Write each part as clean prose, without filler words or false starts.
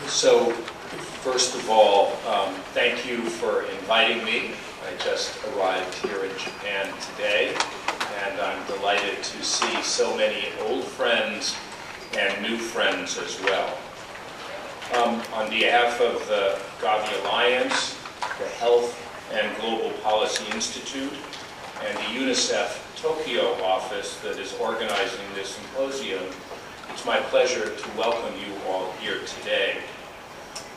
So, first of all, thank you for inviting me. I just arrived here in Japan today, and I'm delighted to see so many old friends and new friends as well. On behalf of the GAVI Alliance, the Health and Global Policy Institute, and the UNICEF Tokyo office that is organizing this symposium, it's my pleasure to welcome you all here today.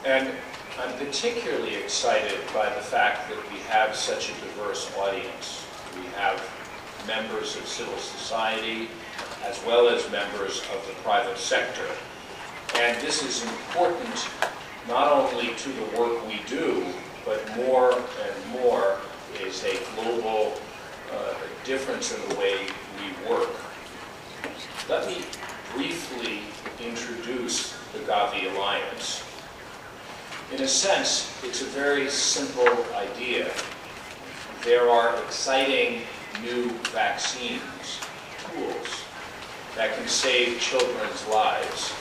And I'm particularly excited by the fact that we have such a diverse audience. We have members of civil society as well as members of the private sector. And this is important not only to the work we do, but more and more is a global difference in the way we work. Let me briefly introduce the GAVI Alliance. In a sense, it's a very simple idea. There are exciting new vaccines, tools, that can save children's lives.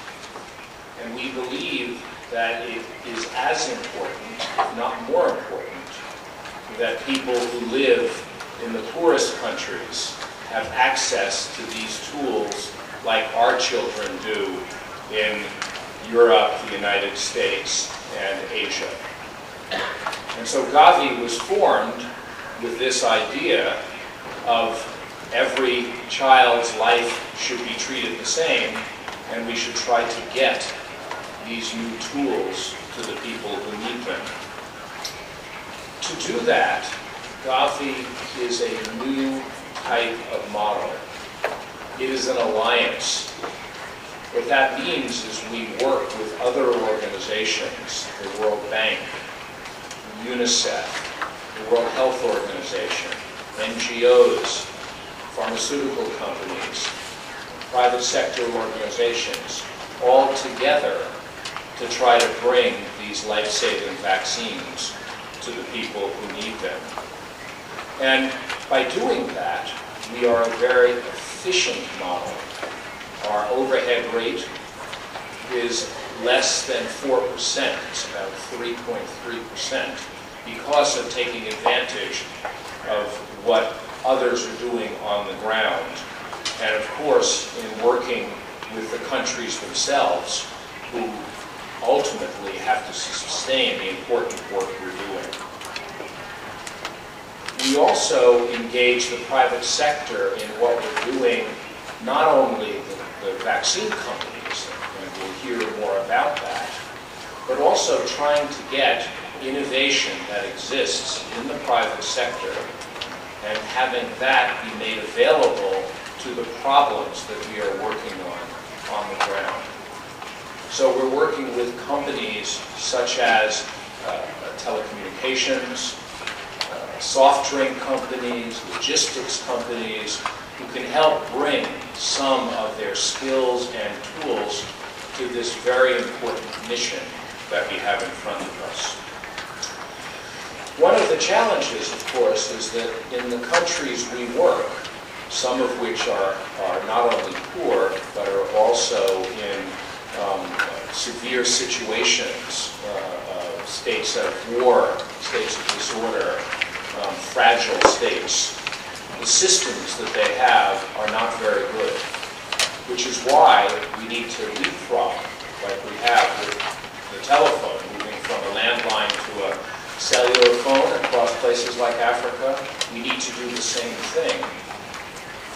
And we believe that it is as important, if not more important, that people who live in the poorest countries have access to these tools like our children do in Europe, the United States, and Asia. And so GAVI was formed with this idea of every child's life should be treated the same, and we should try to get these new tools to the people who need them. To do that, GAVI is a new type of model. It is an alliance. What that means is we work with other organizations, the World Bank, UNICEF, the World Health Organization, NGOs, pharmaceutical companies, private sector organizations, all together to try to bring these life-saving vaccines to the people who need them. And by doing that, we are a very efficient model. Our overhead rate is less than 4%, it's about 3.3%, because of taking advantage of what others are doing on the ground. And of course, in working with the countries themselves, who ultimately have to sustain the important work we're doing. We also engage the private sector in what we're doing, not only the vaccine companies, and we'll hear more about that, but also trying to get innovation that exists in the private sector and having that be made available to the problems that we are working on the ground. So we're working with companies such as telecommunications, soft drink companies, logistics companies, who can help bring some of their skills and tools to this very important mission that we have in front of us. One of the challenges, of course, is that in the countries we work, some of which are not only poor, but are also in severe situations, states of war, states of disorder, fragile states. The systems that they have are not very good, which is why we need to leapfrog, like we have with the telephone, moving from a landline to a cellular phone across places like Africa. We need to do the same thing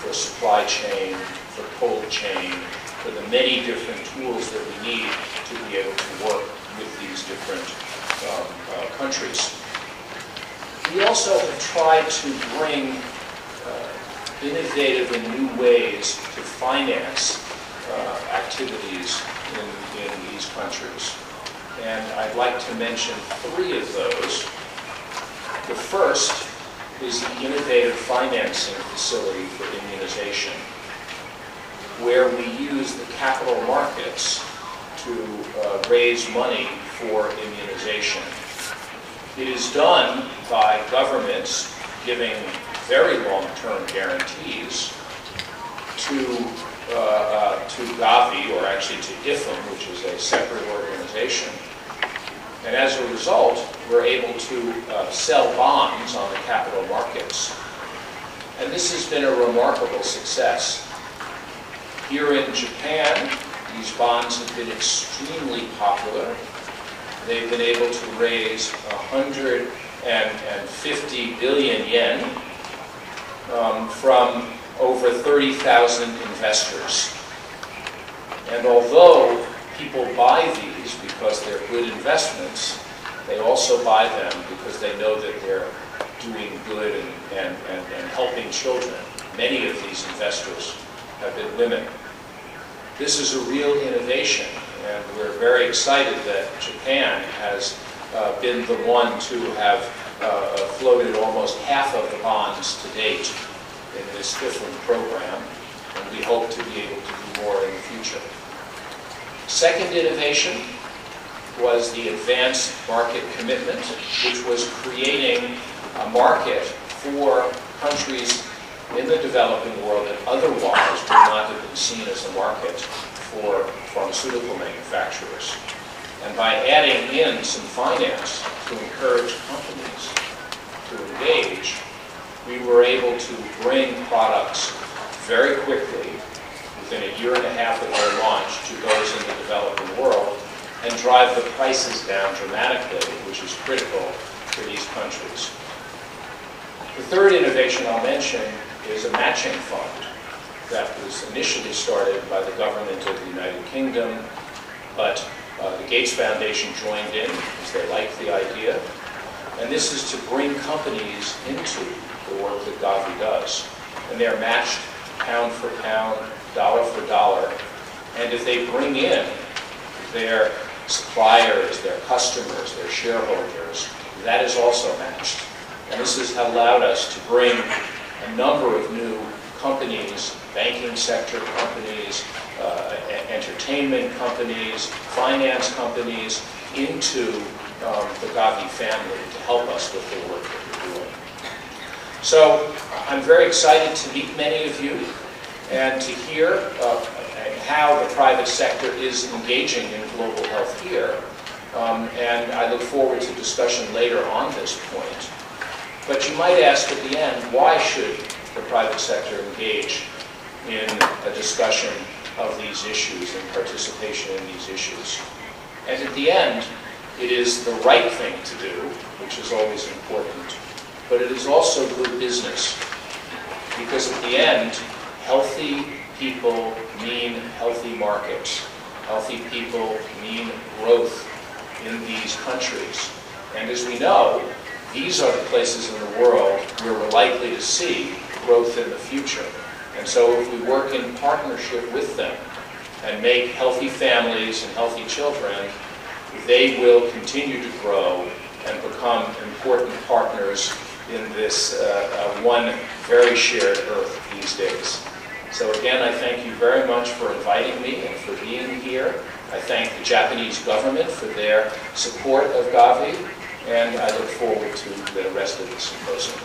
for supply chain, for cold chain, for the many different tools that we need to be able to work with these different countries. We also have tried to bring innovative and new ways to finance activities in these countries. And I'd like to mention three of those. The first is the Innovative Financing Facility for Immunization, where we use the capital markets to raise money for immunization. It is done by governments giving very long-term guarantees to to GAVI, or actually to IFM, which is a separate organization. And as a result, we're able to sell bonds on the capital markets. And this has been a remarkable success. Here in Japan, these bonds have been extremely popular. They've been able to raise 150 billion yen from over 30,000 investors. And although people buy these because they're good investments, they also buy them because they know that they're doing good and helping children. Many of these investors have been women. This is a real innovation, and we're very excited that Japan has been the one to have floated almost half of the bonds to date in this different program, and we hope to be able to do more in the future. Second innovation was the advanced market commitment, which was creating a market for countries in the developing world that otherwise would not have been seen as a market for pharmaceutical manufacturers. And by adding in some finance to encourage companies to engage, we were able to bring products very quickly, within a year and a half of their launch, to those in the developing world, and drive the prices down dramatically, which is critical for these countries. The third innovation I'll mention is a matching fund that was initially started by the government of the United Kingdom, but the Gates Foundation joined in because they liked the idea. And this is to bring companies into the work that GAVI does. And they're matched pound for pound, dollar for dollar. And if they bring in their suppliers, their customers, their shareholders, that is also matched. And this has allowed us to bring a number of new companies, banking sector companies, entertainment companies, finance companies, into the GAVI family to help us with the work that we're doing. So I'm very excited to meet many of you and to hear how the private sector is engaging in global health here. And I look forward to discussion later on this point. But you might ask at the end, why should the private sector engage in a discussion of these issues and participation in these issues? And at the end, it is the right thing to do, which is always important, but it is also good business. Because at the end, healthy people mean healthy markets. Healthy people mean growth in these countries. And as we know, these are the places in the world where we're likely to see growth in the future. And so if we work in partnership with them and make healthy families and healthy children, they will continue to grow and become important partners in this one very shared earth these days. So again, I thank you very much for inviting me and for being here. I thank the Japanese government for their support of GAVI, and I look forward to the rest of the symposium.